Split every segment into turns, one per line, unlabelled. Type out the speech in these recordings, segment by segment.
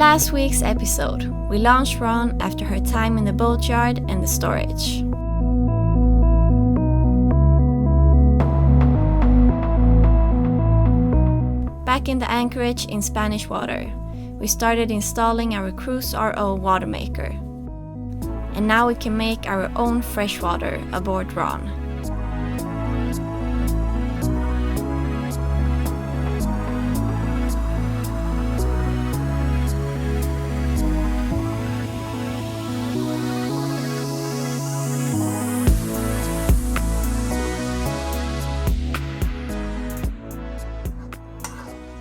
last week's episode, we launched Ron after her time in the boatyard and the storage. Back in the anchorage in Spanish water, we started installing our Cruise RO water maker. And now we can make our own freshwater aboard Ron.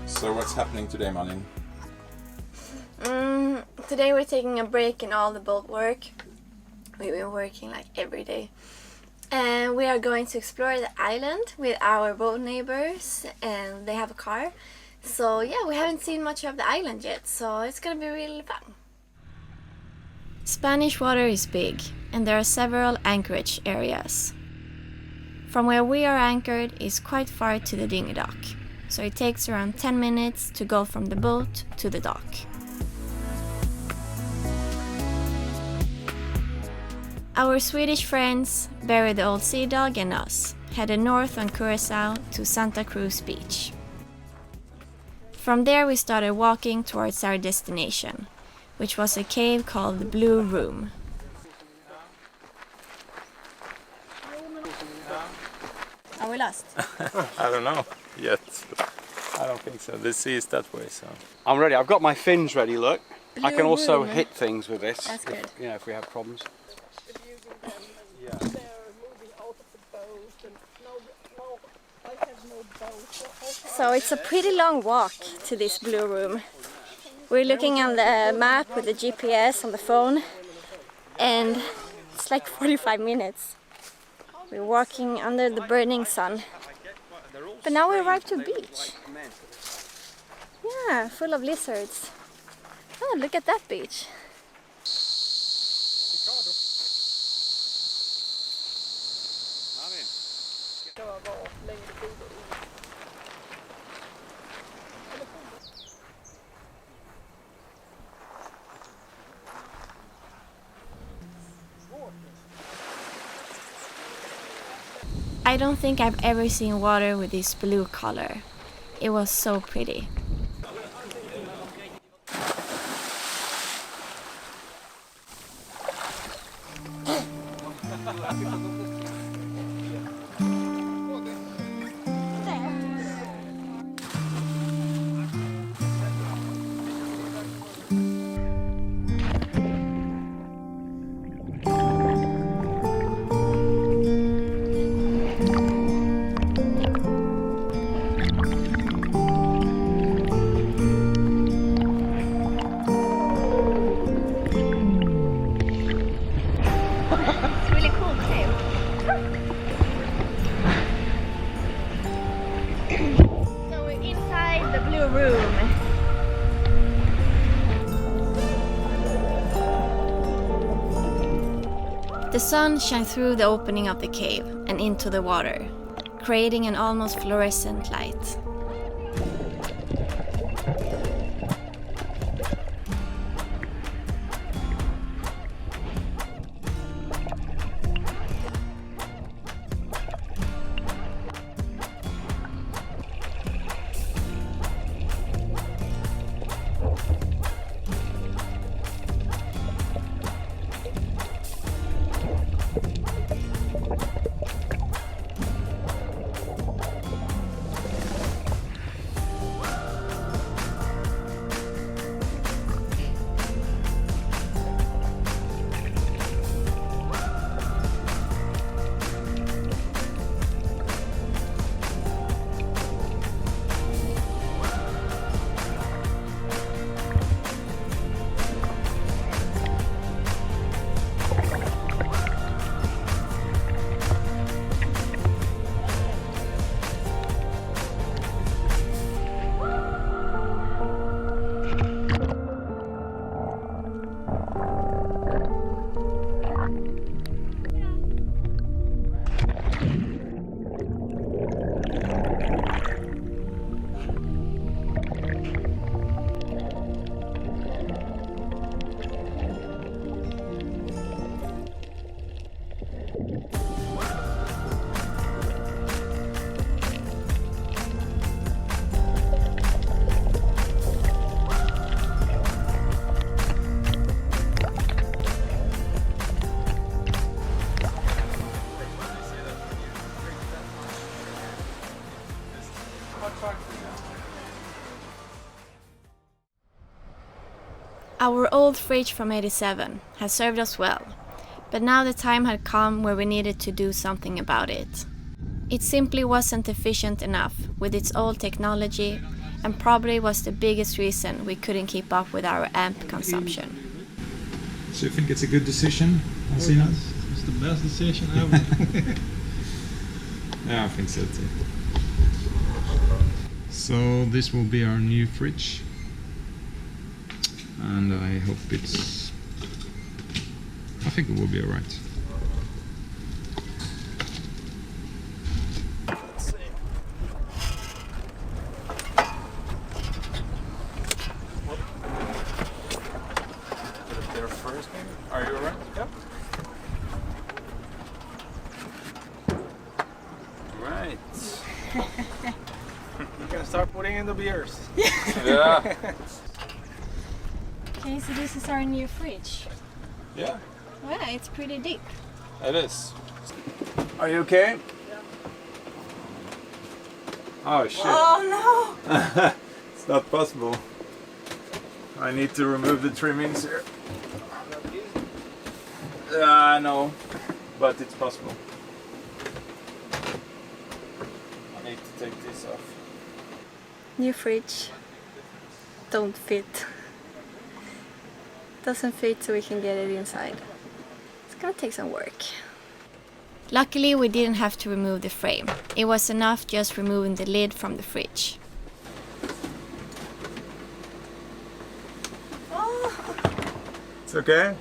So what's happening today, Malin?
Today we're taking a break in all the boat work. We've been working like every day. And we are going to explore the island with our boat neighbors, and they have a car. So yeah, we haven't seen much of the island yet, so it's gonna be really fun. Spanish water is big, and there are several anchorage areas. From where we are anchored is quite far to the dinghy dock. So it takes around 10 minutes to go from the boat to the dock. Our Swedish friends, Barry the Old Sea Dog and us, headed north on Curacao to Santa Cruz Beach. From there we started walking towards our destination, which was a cave called the Blue Room. Are we lost?
I don't know yet. I don't think so. The sea is that way, so.
I'm ready. I've got my fins ready, look.
Blue
I can also
room.
hit things with this.
That's good.
If we have problems.
So it's a pretty long walk to this Blue Room. We're looking on the map with the GPS on the phone, and it's like 45 minutes. We're walking under the burning sun. But now we arrived to a beach. Yeah, full of lizards. Oh, look at that beach. I don't think I've ever seen water with this blue color. It was so pretty. The sun shone through the opening of the cave and into the water, creating an almost fluorescent light. Our old fridge from '87 had served us well, but now the time had come where we needed to do something about it. It simply wasn't efficient enough with its old technology, and probably was the biggest reason we couldn't keep up with our amp consumption.
So you think it's a good decision, Alcina?
It's the best decision ever.
Yeah, I think so too. So this will be our new fridge, and I hope I think it will be alright.
Are you alright? Yep. Right.
You can start putting in the beers.
Yeah.
Okay, so this is our new fridge.
Yeah,
Yeah, it's pretty deep.
it is. Are you okay? Oh shit.
Oh no!
It's not possible. I need to remove the trimmings here. I know, but it's possible. I need to take this off.
New fridge. Don't fit. Doesn't fit, so we can get it inside. It's gonna take some work. Luckily, we didn't have to remove the frame. It was enough just removing the lid from the fridge.
It's okay?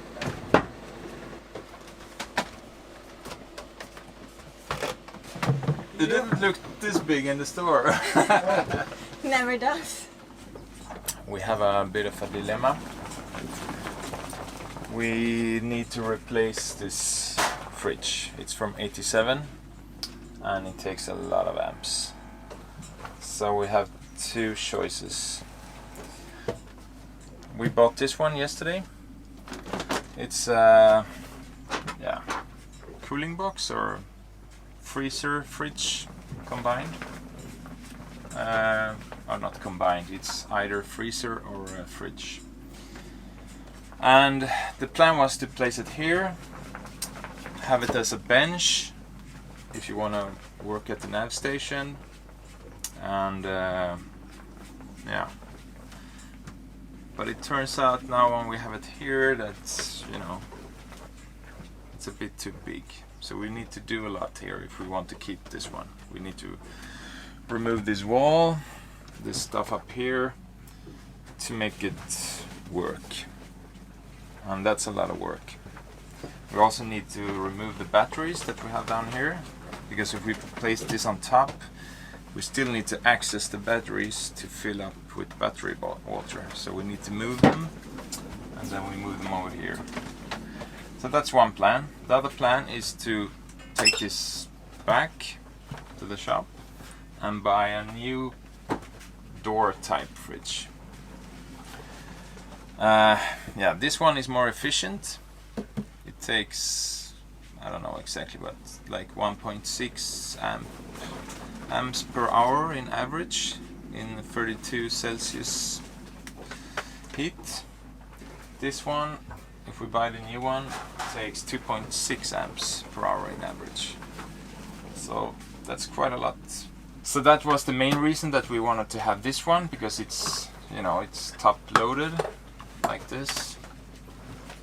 It didn't look this big in the store.
Never does.
We have a bit of a dilemma. We need to replace this fridge. It's from '87 and it takes a lot of amps. So we have two choices. We bought this one yesterday. It's cooling box or freezer fridge combined. Or not combined, it's either freezer or a fridge. And the plan was to place it here, have it as a bench if you want to work at the nav station, and yeah. But it turns out now when we have it here that, you know, it's a bit too big. So we need to do a lot here if we want to keep this one. We need to remove this wall, this stuff up here, to make it work. And that's a lot of work. We also need to remove the batteries that we have down here, because if we place this on top, we still need to access the batteries to fill up with battery water. So we need to move them, and then we move them over here. So that's one plan. The other plan is to take this back to the shop and buy a new door type fridge. Yeah, this one is more efficient. It takes, I don't know exactly, but like 1.6 amps per hour in average in 32 Celsius heat. This one, if we buy the new one, takes 2.6 amps per hour in average. So that's quite a lot. So that was the main reason that we wanted to have this one, because it's, you know, it's top loaded like this.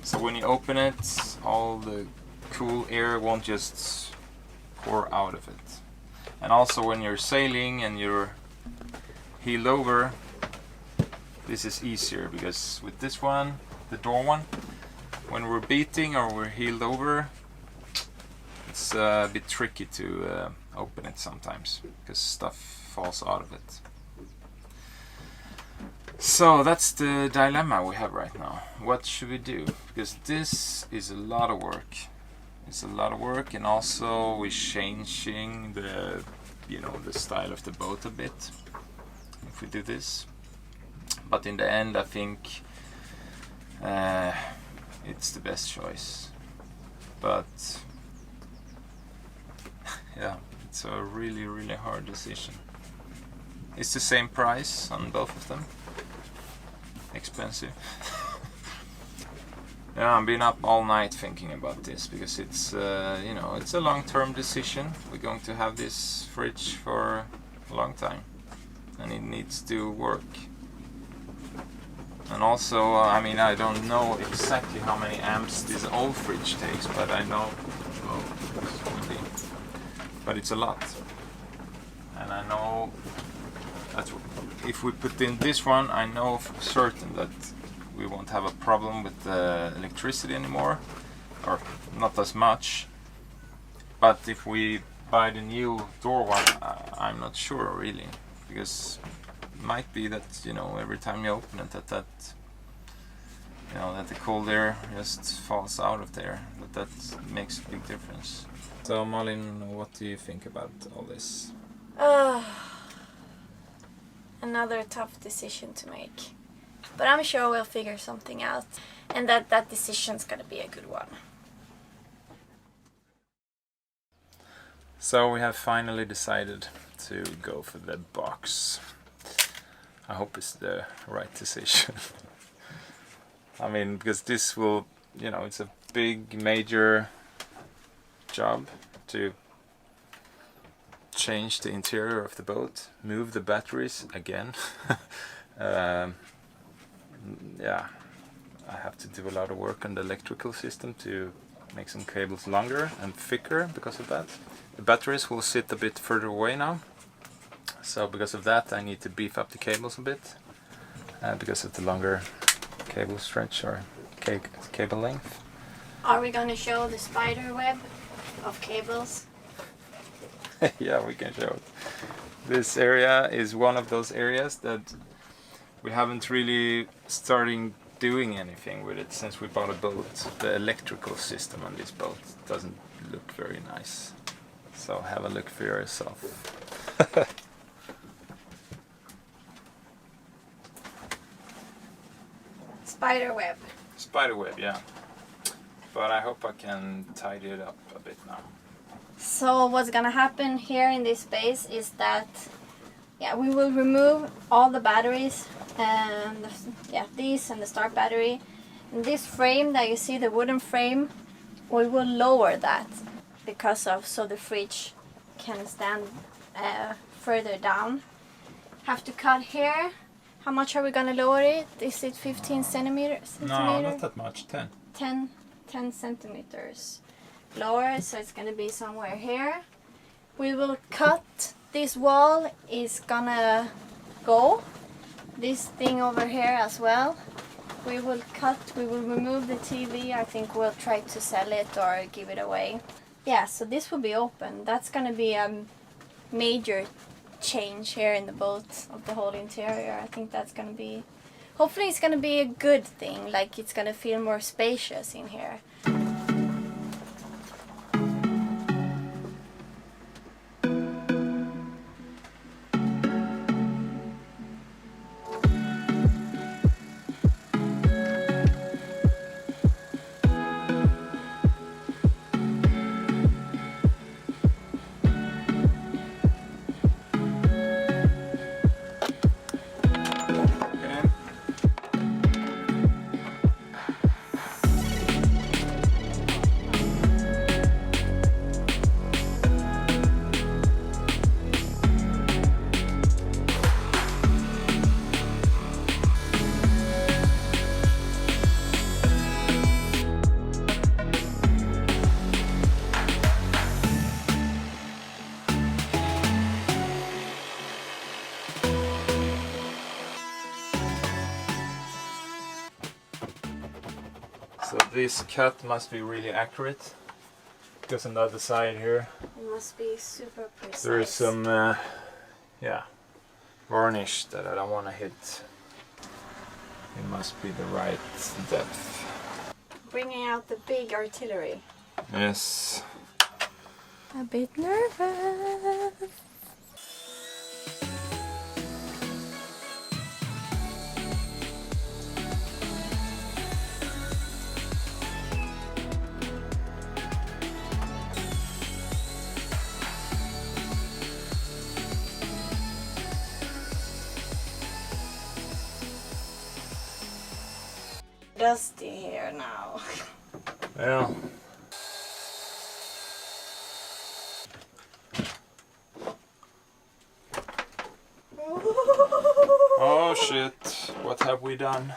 So when you open it, all the cool air won't just pour out of it. And also when you're sailing and you're heeled over, this is easier, because with this one, the door one, when we're beating or we're heeled over, it's a bit tricky to open it sometimes, because stuff falls out of it. So that's the dilemma we have right now. What should we do? Because this is a lot of work. It's a lot of work, and also we're changing the, you know, the style of the boat a bit if we do this. But in the end, I think it's the best choice. But yeah, it's a really, really hard decision. It's the same price on both of them. Expensive. Yeah, I've been up all night thinking about this because it's you know, it's a long-term decision. We're going to have this fridge for a long time, and it needs to work. And also, I mean, I don't know exactly how many amps this old fridge takes, but I know, oh, it's windy, but it's a lot. And I know that if we put in this one, I know for certain that we won't have a problem with the electricity anymore, or not as much. But if we buy the new door one, I'm not sure really, because it might be that, you know, every time you open it, that you know, that the cold air just falls out of there, that makes a big difference. So Malin, what do you think about all this?
Another tough decision to make. But I'm sure we'll figure something out, and that decision's gonna be a good one.
So we have finally decided to go for the box. I hope it's the right decision. I mean, because this will, you know, it's a big major job to change the interior of the boat, move the batteries again. Yeah, I have to do a lot of work on the electrical system to make some cables longer and thicker because of that. The batteries will sit a bit further away now, so because of that I need to beef up the cables a bit, because of the longer cable stretch or cable length.
Are we gonna show the spider web of cables?
Yeah, we can show it. This area is one of those areas that we haven't really started doing anything with it since we bought a boat. The electrical system on this boat doesn't look very nice. So have a look for yourself.
Spider web.
Spider web, yeah. But I hope I can tidy it up a bit now.
So what's gonna happen here in this space is that, yeah, we will remove all the batteries, and these and the start battery. And this frame that you see, the wooden frame, we will lower that because of, so the fridge can stand further down. Have to cut here. How much are we gonna lower it? Is it 15 centimeters?
No, not that much, 10.
10 centimeters lower, so it's gonna be somewhere here. We will cut, this wall is gonna go, this thing over here as well. We will remove the TV. I think we'll try to sell it or give it away. Yeah, so this will be open. That's gonna be a major change here in the boat of the whole interior. I think that's gonna be, hopefully it's gonna be a good thing, like it's gonna feel more spacious in here.
So this cut must be really accurate, because on the other side here
It must be super precise.
there is some varnish that I don't want to hit. It must be the right depth.
Bringing out the big artillery.
Yes.
A bit nervous. dusty here now.
Yeah. Oh shit, what have we done?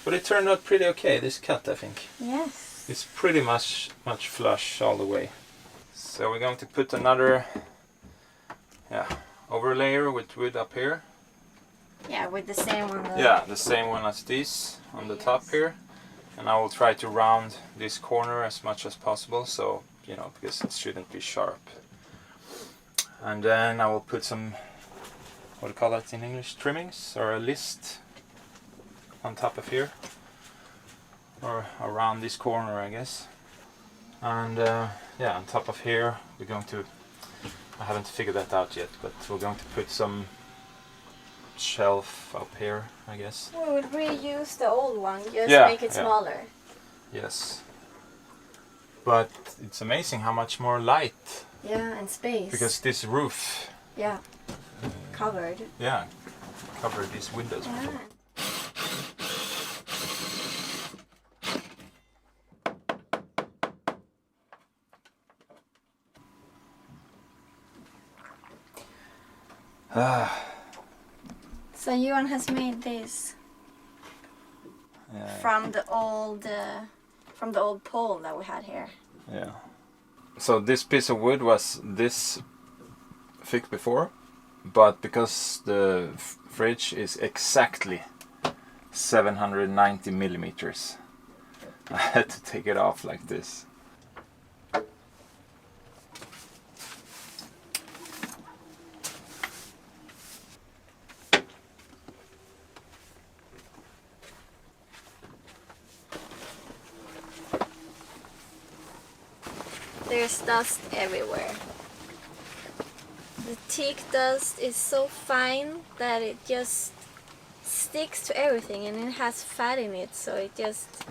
But it turned out pretty okay, this cut, I think.
Yes.
It's pretty much flush all the way. So we're going to put another overlayer with wood up here.
Yeah, with the same one.
Yeah, the same one as this on the top here. And I will try to round this corner as much as possible, so, you know, because it shouldn't be sharp. And then I will put some, what do you call that in English, trimmings or a list on top of here. Or around this corner, I guess. And yeah, on top of here we're going to, I haven't figured that out yet, but we're going to put some shelf up here, I guess.
We would reuse the old one, just make it smaller.
Yes. But it's amazing how much more light.
Yeah, and space.
Because this roof.
Yeah. Covered.
Yeah, covered these windows.
Yeah. So Johan has made this from the old pole that we had here.
Yeah. So this piece of wood was this thick before, but because the fridge is exactly 790 millimeters, I had to take it off like this.
There's dust everywhere. The teak dust is so fine that it just sticks to everything, and it has fat in it, so it just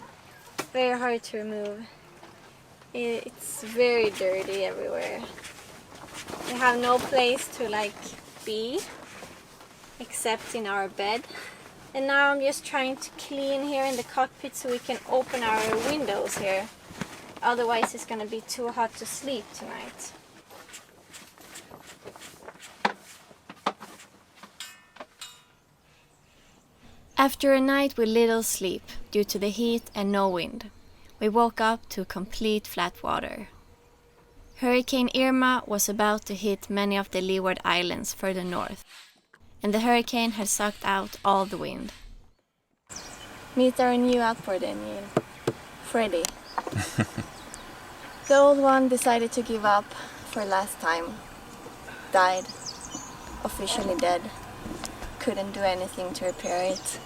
very hard to remove. It's very dirty everywhere. We have no place to be except in our bed. And now I'm just trying to clean here in the cockpit so we can open our windows here. Otherwise it's gonna be too hot to sleep tonight. After a night with little sleep due to the heat and no wind, we woke up to complete flat water. Hurricane Irma was about to hit many of the Leeward Islands further north, and the hurricane had sucked out all the wind. Meet our new outboard engine, Freddy. The old one decided to give up for last time. Died. Officially dead. Couldn't do anything to repair it.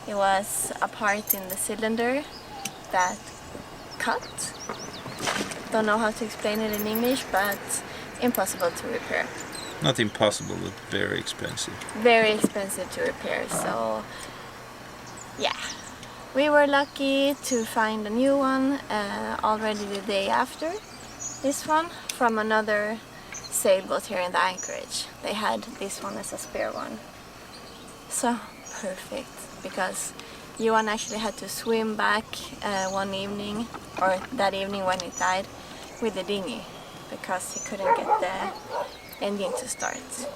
It was a part in the cylinder that cut. Don't know how to explain it in English, but impossible to repair.
Not impossible, but very expensive.
Very expensive to repair, so yeah. We were lucky to find a new one already the day after this one from another sailboat here in the anchorage. They had this one as a spare one. So perfect, because Johan actually had to swim back one evening, or that evening when he died, with the dinghy because he couldn't get the engine to start.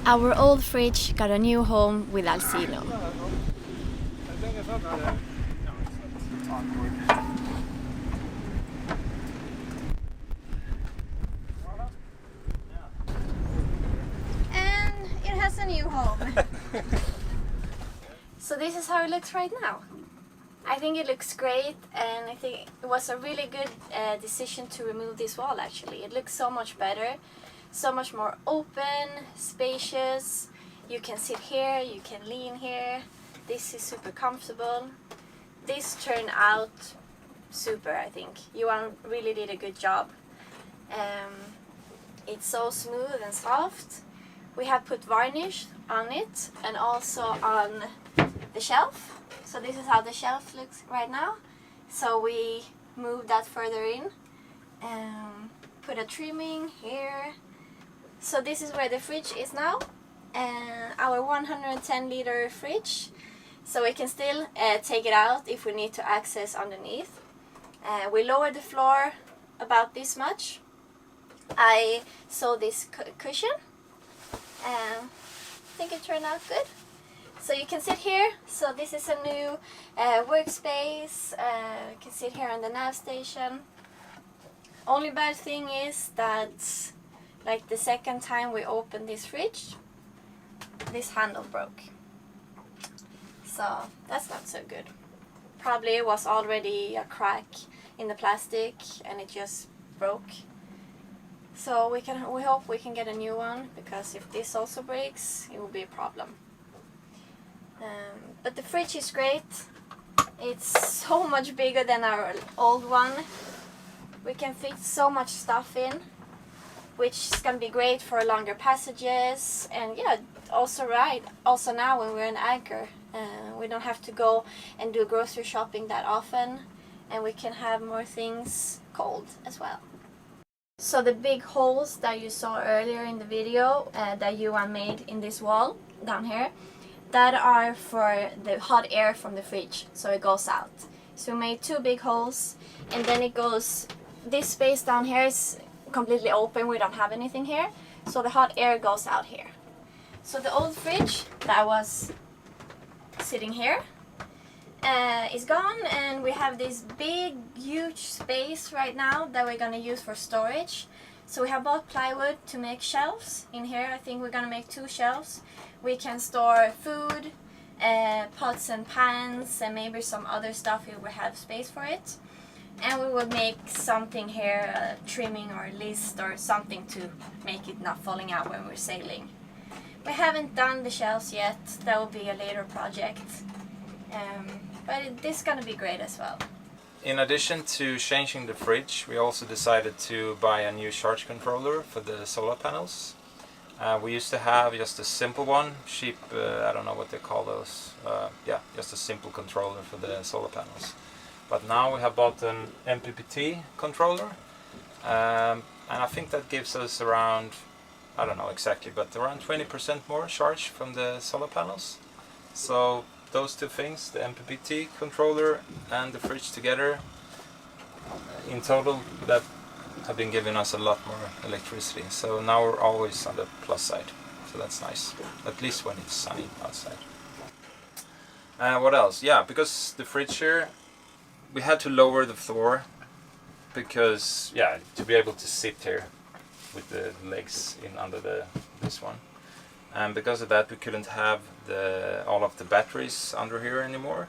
Our old fridge got a new home with Alcino. And it has a new home. So this is how it looks right now. I think it looks great, and I think it was a really good decision to remove this wall actually. It looks so much better. So much more open, spacious. You can sit here, you can lean here. This is super comfortable. This turned out super, I think. Johan really did a good job. It's so smooth and soft. We have put varnish on it and also on the shelf. So this is how the shelf looks right now. So we moved that further in. Put a trimming here. So this is where the fridge is now. Our 110 liter fridge. So we can still take it out if we need to access underneath. We lowered the floor about this much. I saw this cushion. I think it turned out good. So you can sit here. So this is a new workspace. You can sit here on the nav station. Only bad thing is that, like the second time we opened this fridge, this handle broke. So that's not so good. Probably it was already a crack in the plastic and it just broke. So we hope we can get a new one, because if this also breaks, it will be a problem. But the fridge is great. It's so much bigger than our old one. We can fit so much stuff in, which is gonna be great for longer passages. And yeah, also now when we're in Anchor, we don't have to go and do grocery shopping that often, and we can have more things cold as well. So the big holes that you saw earlier in the video that Johan made in this wall down here, that are for the hot air from the fridge, so it goes out. So we made 2 big holes, and then it goes, this space down here is completely open, we don't have anything here, so the hot air goes out here. So the old fridge that was sitting here is gone, and we have this big huge space right now that we're gonna use for storage. So we have bought plywood to make shelves in here. I think we're gonna make 2 shelves. We can store food, pots and pans, and maybe some other stuff if we have space for it. And we will make something here, a trimming or a list or something to make it not falling out when we're sailing. We haven't done the shelves yet. That will be a later project. But this is gonna be great as well.
In addition to changing the fridge, we also decided to buy a new charge controller for the solar panels. We used to have just a simple one, cheap, I don't know what they call those. Yeah, just a simple controller for the solar panels. But now we have bought an MPPT controller, and I think that gives us around, I don't know exactly, but around 20% more charge from the solar panels. So those 2 things, the MPPT controller and the fridge together, in total that have been giving us a lot more electricity. So now we're always on the plus side, so that's nice, at least when it's sunny outside. What else? Yeah, because the fridge here, we had to lower the floor, because yeah, to be able to sit here with the legs in under this one. And because of that, we couldn't have all of the batteries under here anymore.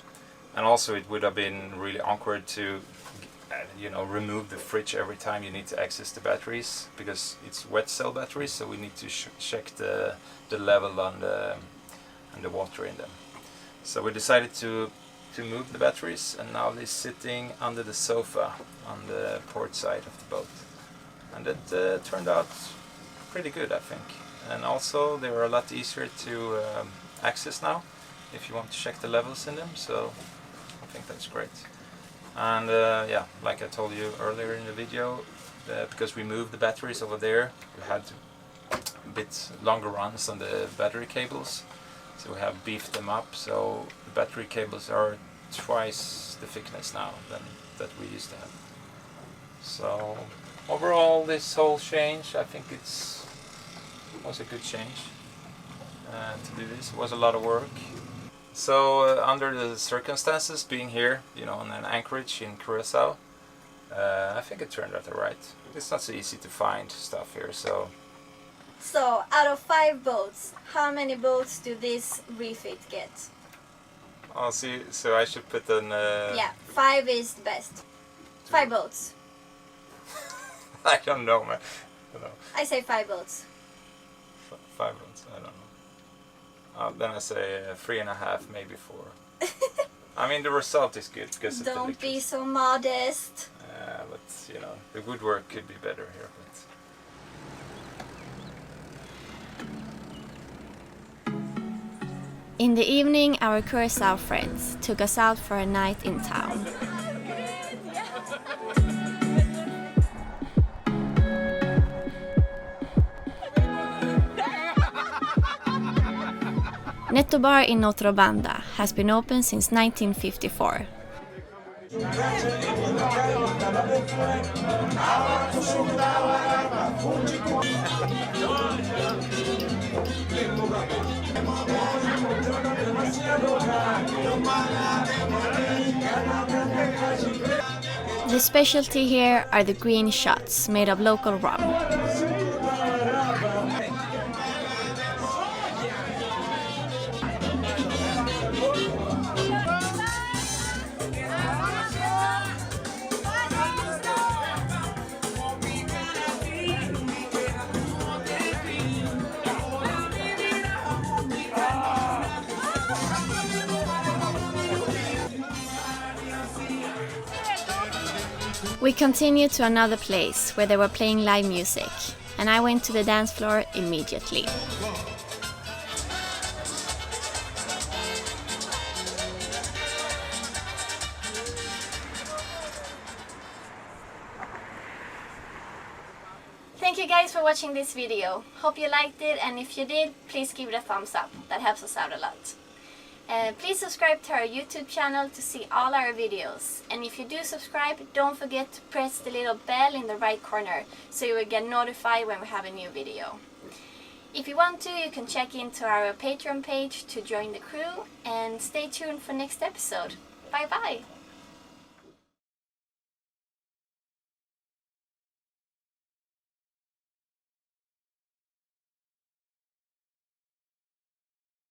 And also it would have been really awkward to remove the fridge every time you need to access the batteries, because it's wet cell batteries, so we need to check the level on the water in them. So we decided to move the batteries, and now they're sitting under the sofa on the port side of the boat. And it turned out pretty good, I think. And also they were a lot easier to access now if you want to check the levels in them, so I think that's great. And yeah, like I told you earlier in the video, because we moved the batteries over there, we had a bit longer runs on the battery cables, so we have beefed them up, so the battery cables are twice the thickness now than that we used to have. So overall, this whole change, I think it was a good change to do this. It was a lot of work. So under the circumstances, being here, on an anchorage in Curacao, I think it turned out alright. It's not so easy to find stuff here, so...
So, out of 5 boats, how many boats do this refit get?
Oh, see, so I should put an...
Yeah, 5 is the best. 5 boats.
I don't know, man.
I say 5 boats.
5 boats, I don't know. Then I say 3.5, maybe 4. I mean, the result is good because of the
Don't be
liquid.
so modest.
But you know, the woodwork could be better here. But...
In the evening, our Curacao friends took us out for a night in town. Netto Bar in Notre Banda has been open since 1954. The specialty here are the green shots made of local rum. We continued to another place where they were playing live music, and I went to the dance floor immediately. Thank you guys for watching this video. Hope you liked it, and if you did, please give it a thumbs up. That helps us out a lot. Please subscribe to our YouTube channel to see all our videos. And if you do subscribe, don't forget to press the little bell in the right corner so you will get notified when we have a new video. If you want to, you can check into our Patreon page to join the crew, and stay tuned for next episode. Bye bye!